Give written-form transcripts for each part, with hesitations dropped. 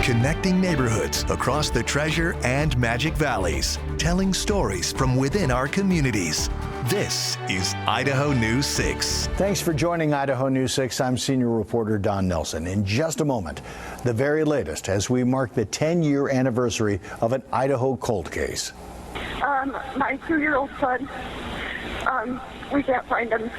Connecting neighborhoods across the Treasure and Magic Valleys, telling stories from within our communities. This is Idaho News 6. Thanks for joining Idaho News 6. I'm senior reporter Don Nelson. In just a moment, the very latest as we mark the 10-year anniversary of an Idaho cold case. My 2-year-old son, we can't find him.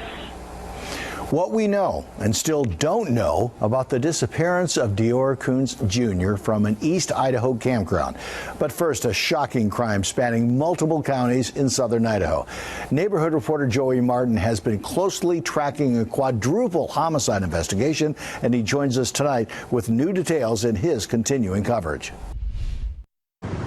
What we know and still don't know about the disappearance of Dior Kuntz Jr. from an East Idaho campground. But first, a shocking crime spanning multiple counties in southern Idaho. Neighborhood reporter Joey Martin has been closely tracking a quadruple homicide investigation, and he joins us tonight with new details in his continuing coverage.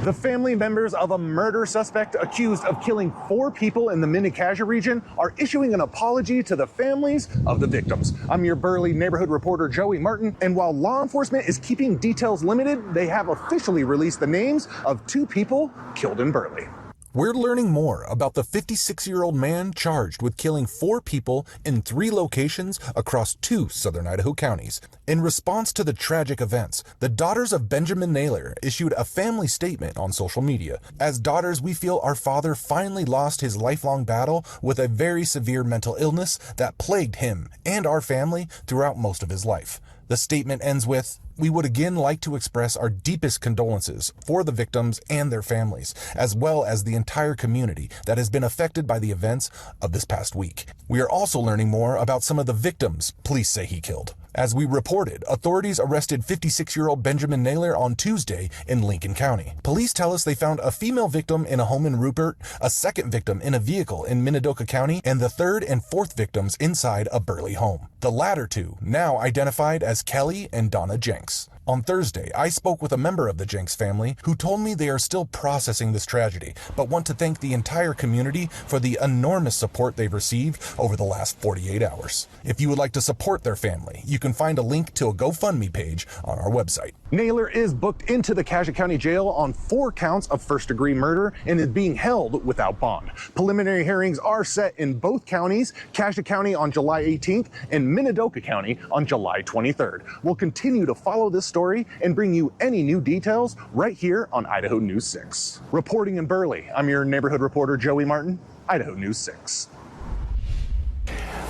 The family members of a murder suspect accused of killing 4 people in the Mini-Cassia region are issuing an apology to the families of the victims. I'm your Burley neighborhood reporter Joey Martin, and while law enforcement is keeping details limited, they have officially released the names of 2 people killed in Burley. We're learning more about the 56-year-old man charged with killing 4 people in 3 locations across 2 southern Idaho counties. In response to the tragic events, the daughters of Benjamin Naylor issued a family statement on social media. As daughters, we feel our father finally lost his lifelong battle with a very severe mental illness that plagued him and our family throughout most of his life. The statement ends with, "We would again like to express our deepest condolences for the victims and their families, as well as the entire community that has been affected by the events of this past week. We are also learning more about some of the victims police say he killed." As we reported, authorities arrested 56-year-old Benjamin Naylor on Tuesday in Lincoln County. Police tell us they found a female victim in a home in Rupert, a second victim in a vehicle in Minidoka County, and the third and fourth victims inside a Burley home. The latter 2 now identified as Kelly and Donna Jenks. On Thursday, I spoke with a member of the Jenks family who told me they are still processing this tragedy, but want to thank the entire community for the enormous support they've received over the last 48 hours. If you would like to support their family, you can find a link to a GoFundMe page on our website. Naylor is booked into the Cassia County Jail on 4 counts of first-degree murder and is being held without bond. Preliminary hearings are set in both counties, Cassia County on July 18th and Minidoka County on July 23rd. We'll continue to follow this story and bring you any new details right here on Idaho News 6. Reporting in Burley, I'm your neighborhood reporter Joey Martin, Idaho News 6.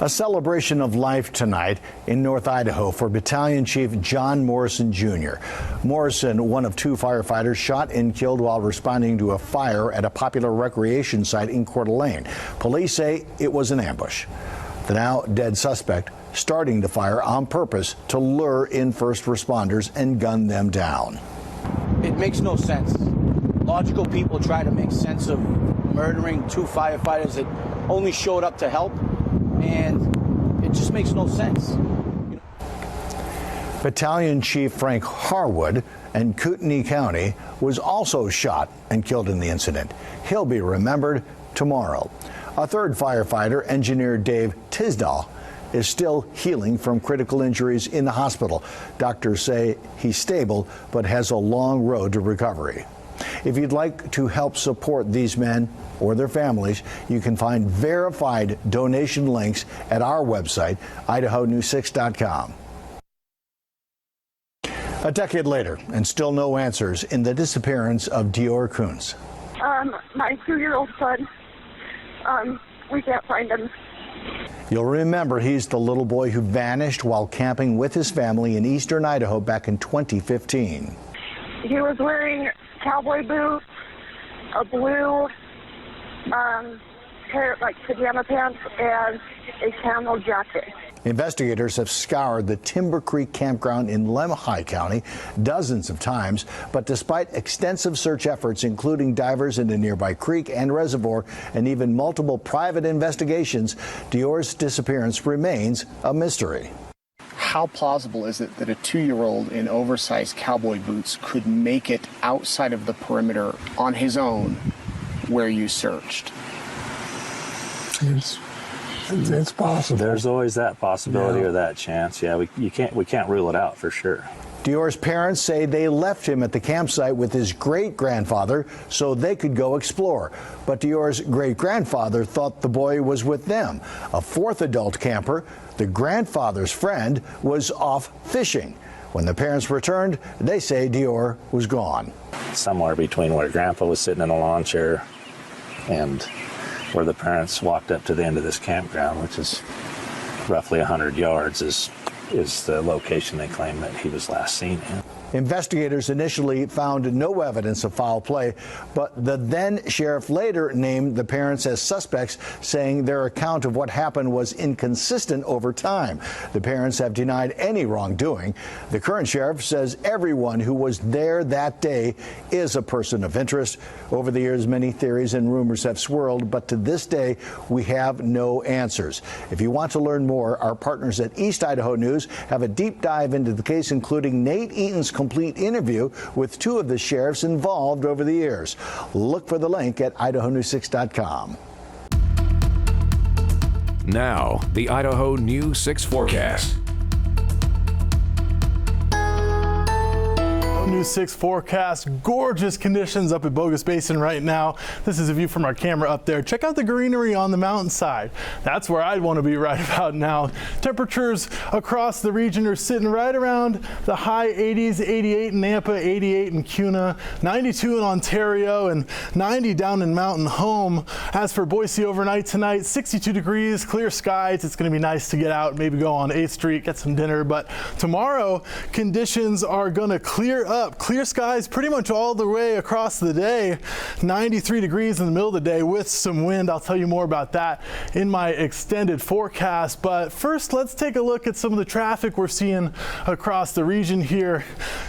A celebration of life tonight in North Idaho for Battalion Chief John Morrison Jr. Morrison, one of 2 firefighters shot and killed while responding to a fire at a popular recreation site in Coeur d'Alene. Police say it was an ambush. The now dead suspect starting to fire on purpose to lure in first responders and gun them down. It makes no sense. Logical people try to make sense of murdering 2 firefighters that only showed up to help, and it just makes no sense. Battalion Chief Frank Harwood in Kootenai County was also shot and killed in the incident. He'll be remembered tomorrow. A third firefighter, engineer Dave Tisdall, is still healing from critical injuries in the hospital. Doctors say he's stable but has a long road to recovery. If you'd like to help support these men or their families, you can find verified donation links at our website, idahonews6.com. A decade later, and still no answers in the disappearance of Dior Kuntz. My 2-year-old son, we can't find him. You'll remember he's the little boy who vanished while camping with his family in eastern Idaho back in 2015. He was wearing cowboy boots, a blue pair, like pajama pants, and a camel jacket. Investigators have scoured the Timber Creek campground in Lemhi County dozens of times, but despite extensive search efforts, including divers in the nearby creek and reservoir, and even multiple private investigations, Dior's disappearance remains a mystery. How plausible is it that a 2-year-old in oversized cowboy boots could make it outside of the perimeter on his own where you searched? It's possible. There's always that possibility or that chance. Yeah, we can't rule it out for sure. Dior's parents say they left him at the campsite with his great-grandfather so they could go explore. But Dior's great-grandfather thought the boy was with them. A 4th adult camper, the grandfather's friend, was off fishing. When the parents returned, they say Dior was gone. Somewhere between where Grandpa was sitting in a lawn chair and where the parents walked up to the end of this campground, which is roughly 100 yards, is the location they claim that he was last seen in. Investigators initially found no evidence of foul play, but the then sheriff later named the parents as suspects, saying their account of what happened was inconsistent over time. The parents have denied any wrongdoing. The current sheriff says everyone who was there that day is a person of interest. Over the years, many theories and rumors have swirled, but to this day, we have no answers. If you want to learn more, our partners at East Idaho News have a deep dive into the case, including Nate Eaton's complete interview with two of the sheriffs involved over the years. Look for the link at idahonews6.com. Now, the Idaho News 6 forecast. News 6 forecast. Gorgeous conditions up at Bogus Basin right now. This is a view from our camera up there. Check out the greenery on the mountainside. That's where I'd want to be right about now. Temperatures across the region are sitting right around the high 80s, 88 in Nampa, 88 in Kuna, 92 in Ontario, and 90 down in Mountain Home. As for Boise overnight tonight, 62 degrees, clear skies. It's going to be nice to get out, maybe go on 8th Street, get some dinner. But tomorrow, conditions are going to clear up. Clear skies pretty much all the way across the day. 93 degrees in the middle of the day with some wind. I'll tell you more about that in my extended forecast. But first, let's take a look at some of the traffic we're seeing across the region here.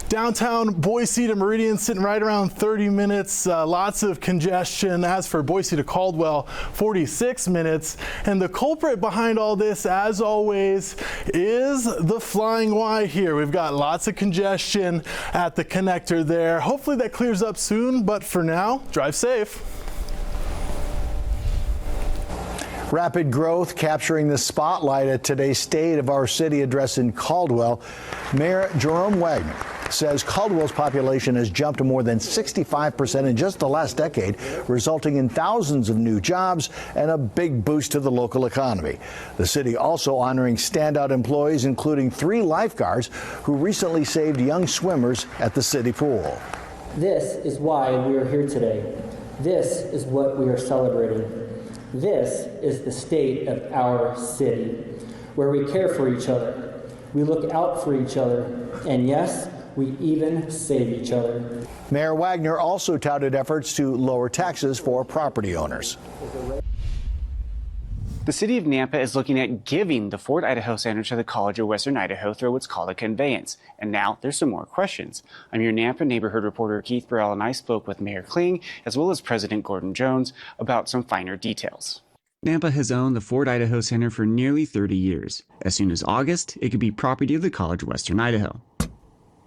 Downtown Boise to Meridian sitting right around 30 minutes. Lots of congestion. As for Boise to Caldwell, 46 minutes. And the culprit behind all this, as always, is the Flying Y here. We've got lots of congestion at the connector there. Hopefully that clears up soon, but for now, drive safe. Rapid growth capturing the spotlight at today's State of Our City address in Caldwell. Mayor Jerome Wagner says Caldwell's population has jumped to more than 65% in just the last decade, resulting in thousands of new jobs and a big boost to the local economy. The city also honoring standout employees, including 3 lifeguards who recently saved young swimmers at the city pool. This is why we are here today. This is what we are celebrating. This is the state of our city, where we care for each other, we look out for each other, and yes, we even save each other. Mayor Wagner also touted efforts to lower taxes for property owners. The city of Nampa is looking at giving the Ford Idaho Center to the College of Western Idaho through what's called a conveyance. And now there's some more questions. I'm your Nampa neighborhood reporter Keith Burrell, and I spoke with Mayor Kling as well as President Gordon Jones about some finer details. Nampa has owned the Ford Idaho Center for nearly 30 years. As soon as August, it could be property of the College of Western Idaho.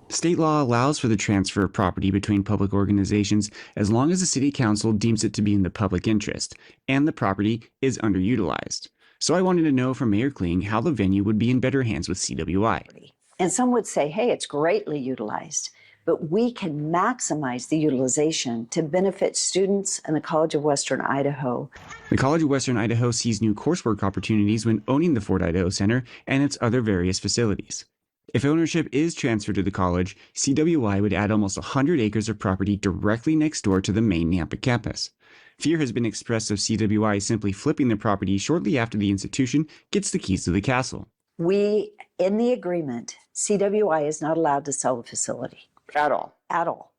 State law allows for the transfer of property between public organizations as long as the city council deems it to be in the public interest and the property is underutilized. So I wanted to know from Mayor Kling how the venue would be in better hands with CWI. And some would say, hey, it's greatly utilized, but we can maximize the utilization to benefit students and the College of Western Idaho. The College of Western Idaho sees new coursework opportunities when owning the Ford Idaho Center and its other various facilities. If ownership is transferred to the college, CWI would add almost 100 acres of property directly next door to the main Nampa campus. Fear has been expressed of CWI simply flipping the property shortly after the institution gets the keys to the castle. We, in the agreement, CWI is not allowed to sell the facility. At all? At all.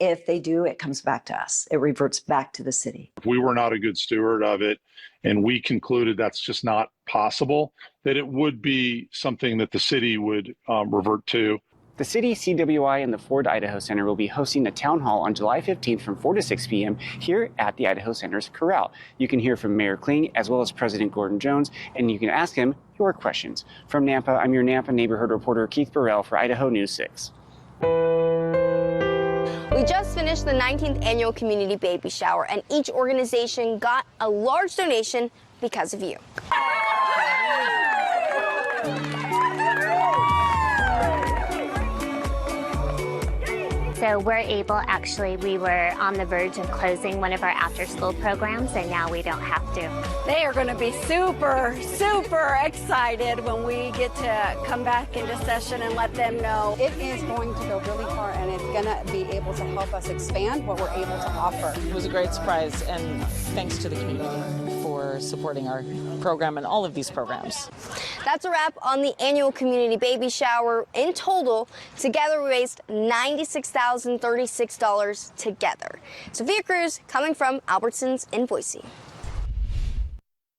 If they do, it comes back to us. It reverts back to the city. If we were not a good steward of it and we concluded that's just not possible, that it would be something that the city would revert to. The city, CWI, and the Ford Idaho Center will be hosting a town hall on July 15th from 4 to 6 p.m. here at the Idaho Center's Corral. You can hear from Mayor Kling as well as President Gordon Jones, and you can ask him your questions. From Nampa, I'm your Nampa neighborhood reporter Keith Burrell for Idaho News 6. We just finished the 19th annual community baby shower, and each organization got a large donation because of you. So we're able, actually, we were on the verge of closing one of our after-school programs, and now we don't have to. They are going to be super, super excited when we get to come back into session and let them know. It is going to go really far, and it's going to be able to help us expand what we're able to offer. It was a great surprise, and thanks to the community for supporting our program and all of these programs. That's a wrap on the annual community baby shower. In total, together we raised $96,036 together. Sophia Cruz coming from Albertsons in Boise.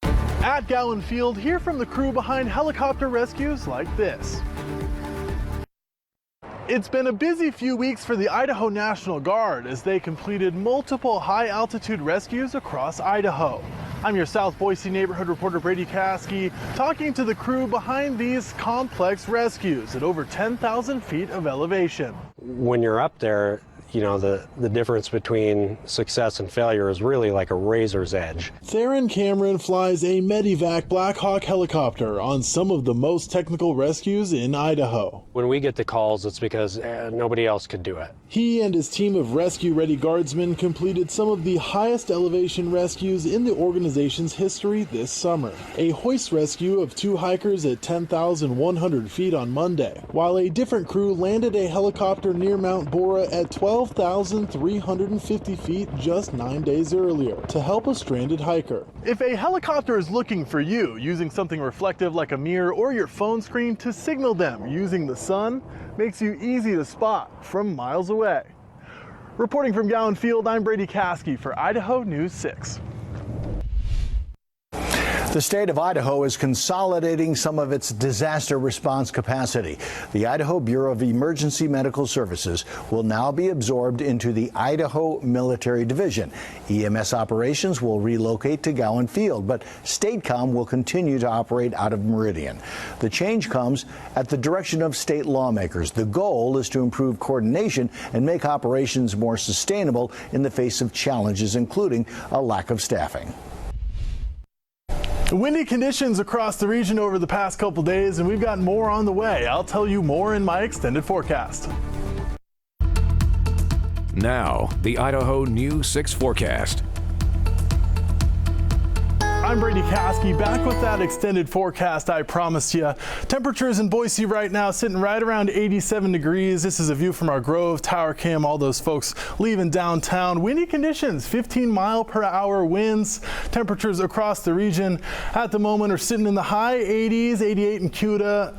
At Gowan Field, hear from the crew behind helicopter rescues like this. It's been a busy few weeks for the Idaho National Guard as they completed multiple high-altitude rescues across Idaho. I'm your South Boise neighborhood reporter Brady Caskey, talking to the crew behind these complex rescues at over 10,000 feet of elevation. When you're up there, you know, the difference between success and failure is really like a razor's edge. Theron Cameron flies a Medivac Black Hawk helicopter on some of the most technical rescues in Idaho. When we get the calls, it's because nobody else could do it. He and his team of rescue-ready guardsmen completed some of the highest elevation rescues in the organization's history this summer. A hoist rescue of 2 hikers at 10,100 feet on Monday, while a different crew landed a helicopter near Mount Bora at 12,350 feet just 9 days earlier to help a stranded hiker. If a helicopter is looking for you, using something reflective like a mirror or your phone screen to signal them using the sun makes you easy to spot from miles away. Reporting from Gowan Field, I'm Brady Caskey for Idaho News 6. The state of Idaho is consolidating some of its disaster response capacity. The Idaho Bureau of Emergency Medical Services will now be absorbed into the Idaho Military Division. EMS operations will relocate to Gowan Field, but StateCom will continue to operate out of Meridian. The change comes at the direction of state lawmakers. The goal is to improve coordination and make operations more sustainable in the face of challenges, including a lack of staffing. Windy conditions across the region over the past couple days, and we've got more on the way. I'll tell you more in my extended forecast. Now, the Idaho News 6 forecast. I'm Brady Caskey, back with that extended forecast I promised you. Temperatures in Boise right now sitting right around 87 degrees. This is a view from our Grove, Tower Cam, all those folks leaving downtown. Windy conditions, 15-mile-per-hour winds. Temperatures across the region at the moment are sitting in the high 80s, 88 in Kuna,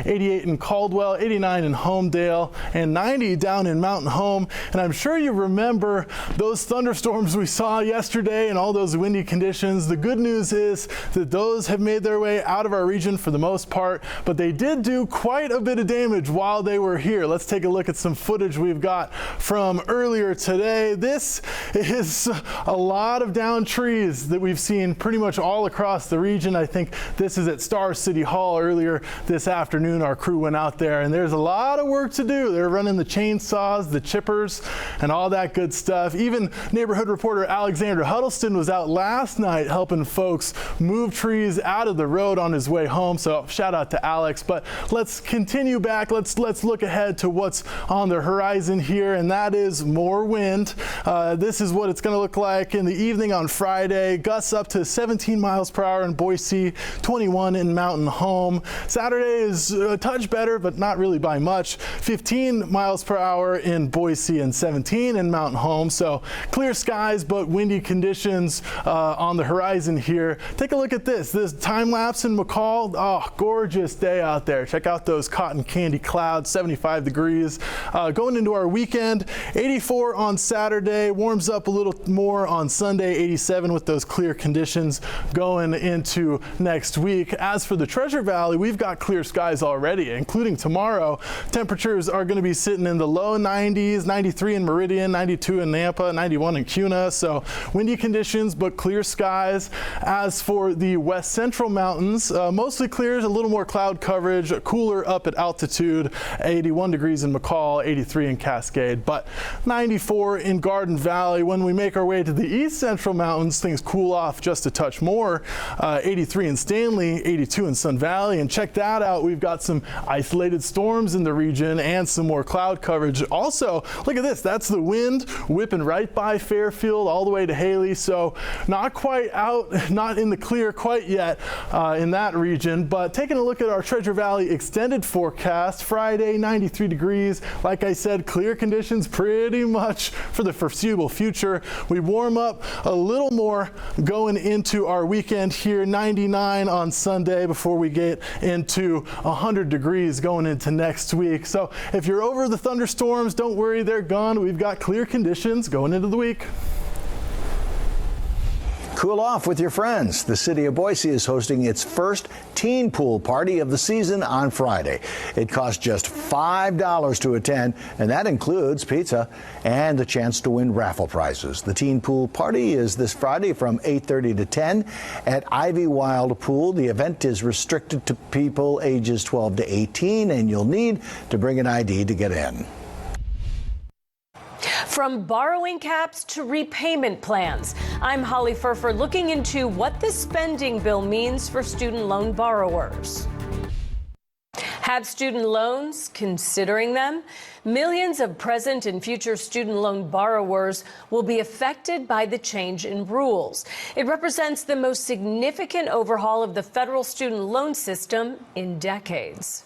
88 in Caldwell, 89 in Homedale, and 90 down in Mountain Home. And I'm sure you remember those thunderstorms we saw yesterday and all those windy conditions. The good news is that those have made their way out of our region for the most part, but they did do quite a bit of damage while they were here. Let's take a look at some footage we've got from earlier today. This is a lot of downed trees that we've seen pretty much all across the region. I think this is at Star City Hall earlier this afternoon. Our crew went out there and there's a lot of work to do. They're running the chainsaws, the chippers, and all that good stuff. Even neighborhood reporter Alexander Huddleston was out last night helping folks move trees out of the road on his way home, so shout out to Alex. But let's continue back. Let's look ahead to what's on the horizon here, and that is more wind. This is what it's going to look like in the evening on Friday. Gusts up to 17 miles per hour in Boise, 21 in Mountain Home. Saturday is a touch better, but not really by much. 15 miles per hour in Boise and 17 in Mountain Home. So clear skies, but windy conditions on the horizon here. Take a look at this time lapse in McCall. Oh, gorgeous day out there. Check out those cotton candy clouds, 75 degrees. Going into our weekend, 84 on Saturday, warms up a little more on Sunday, 87 with those clear conditions going into next week. As for the Treasure Valley, we've got clear skies already, including tomorrow. Temperatures are going to be sitting in the low 90s, 93 in Meridian, 92 in Nampa, 91 in Kuna. So windy conditions, but clear skies. As for the west central mountains, mostly clear, a little more cloud coverage, cooler up at altitude, 81 degrees in McCall, 83 in Cascade, but 94 in Garden Valley. When we make our way to the east central mountains, things cool off just a touch more, 83 in Stanley, 82 in Sun Valley, and check that out. We've got some isolated storms in the region and some more cloud coverage. Also, look at this. That's the wind whipping right by Fairfield all the way to Haley. So not quite out, not in the clear quite yet in that region. But taking a look at our Treasure Valley extended forecast, Friday, 93 degrees. Like I said, clear conditions pretty much for the foreseeable future. We warm up a little more going into our weekend here, 99 on Sunday before we get into 100 degrees going into next week. So if you're over the thunderstorms, don't worry, they're gone. We've got clear conditions going into the week. Cool off with your friends. The city of Boise is hosting its first teen pool party of the season on Friday. It costs just $5 to attend, and that includes pizza and the chance to win raffle prizes. The teen pool party is this Friday from 8:30 to 10 at Ivy Wild Pool. The event is restricted to people ages 12 to 18, and you'll need to bring an ID to get in. From borrowing caps to repayment plans, I'm Holly Furfer looking into what the spending bill means for student loan borrowers. Have student loans? Considering them? Millions of present and future student loan borrowers will be affected by the change in rules. It represents the most significant overhaul of the federal student loan system in decades.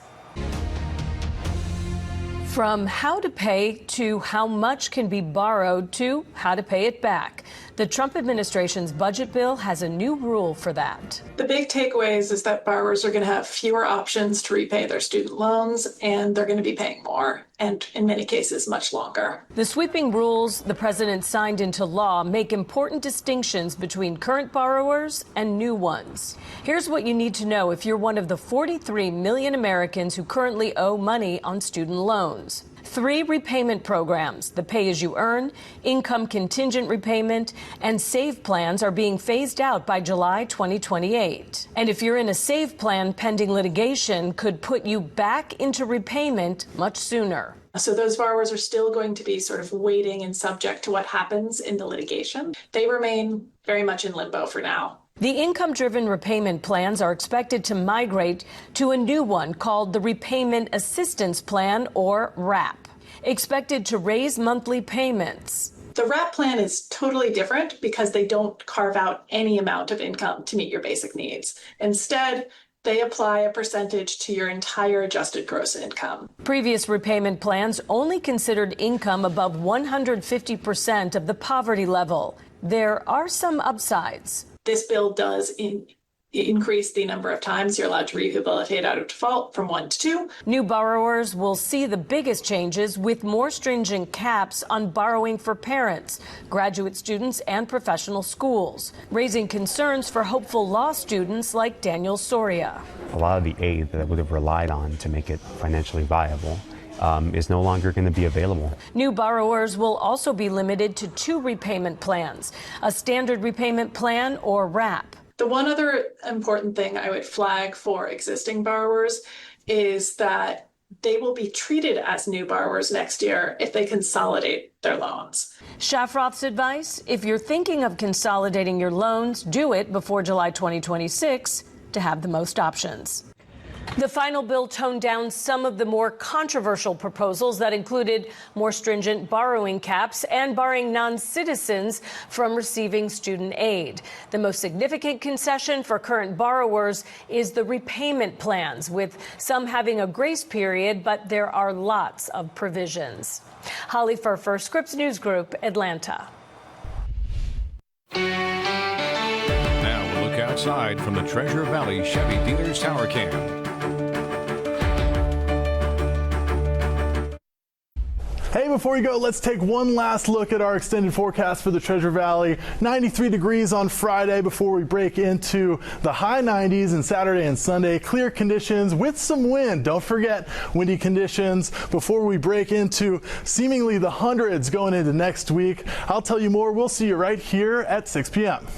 From how to pay to how much can be borrowed to how to pay it back. The Trump administration's budget bill has a new rule for that. The big takeaways is that borrowers are going to have fewer options to repay their student loans, and they're going to be paying more, and in many cases, much longer. The sweeping rules the president signed into law make important distinctions between current borrowers and new ones. Here's what you need to know if you're one of the 43 million Americans who currently owe money on student loans. 3 repayment programs, the pay-as-you-earn, income contingent repayment, and SAVE plans are being phased out by July 2028. And if you're in a SAVE plan, pending litigation could put you back into repayment much sooner. So those borrowers are still going to be sort of waiting and subject to what happens in the litigation. They remain very much in limbo for now. The income-driven repayment plans are expected to migrate to a new one called the Repayment Assistance Plan, or RAP, expected to raise monthly payments. The RAP plan is totally different because they don't carve out any amount of income to meet your basic needs. Instead, they apply a percentage to your entire adjusted gross income. Previous repayment plans only considered income above 150% of the poverty level. There are some upsides. This bill does increase the number of times you're allowed to rehabilitate out of default from 1 to 2. New borrowers will see the biggest changes with more stringent caps on borrowing for parents, graduate students, and professional schools, raising concerns for hopeful law students like Daniel Soria. A lot of the aid that would have relied on to make it financially viable is no longer going to be available. New borrowers will also be limited to 2 repayment plans, a standard repayment plan or RAP. The one other important thing I would flag for existing borrowers is that they will be treated as new borrowers next year if they consolidate their loans. Shafroth's advice: if you're thinking of consolidating your loans, do it before July 2026 to have the most options. The final bill toned down some of the more controversial proposals that included more stringent borrowing caps and barring non-citizens from receiving student aid. The most significant concession for current borrowers is the repayment plans, with some having a grace period, but there are lots of provisions. Holly Furfer, Scripps News Group, Atlanta. Now we'll look outside from the Treasure Valley Chevy Dealers Tower Cam. Hey, before we go, let's take one last look at our extended forecast for the Treasure Valley. 93 degrees on Friday before we break into the high 90s on Saturday and Sunday. Clear conditions with some wind. Don't forget windy conditions before we break into seemingly the hundreds going into next week. I'll tell you more. We'll see you right here at 6 p.m.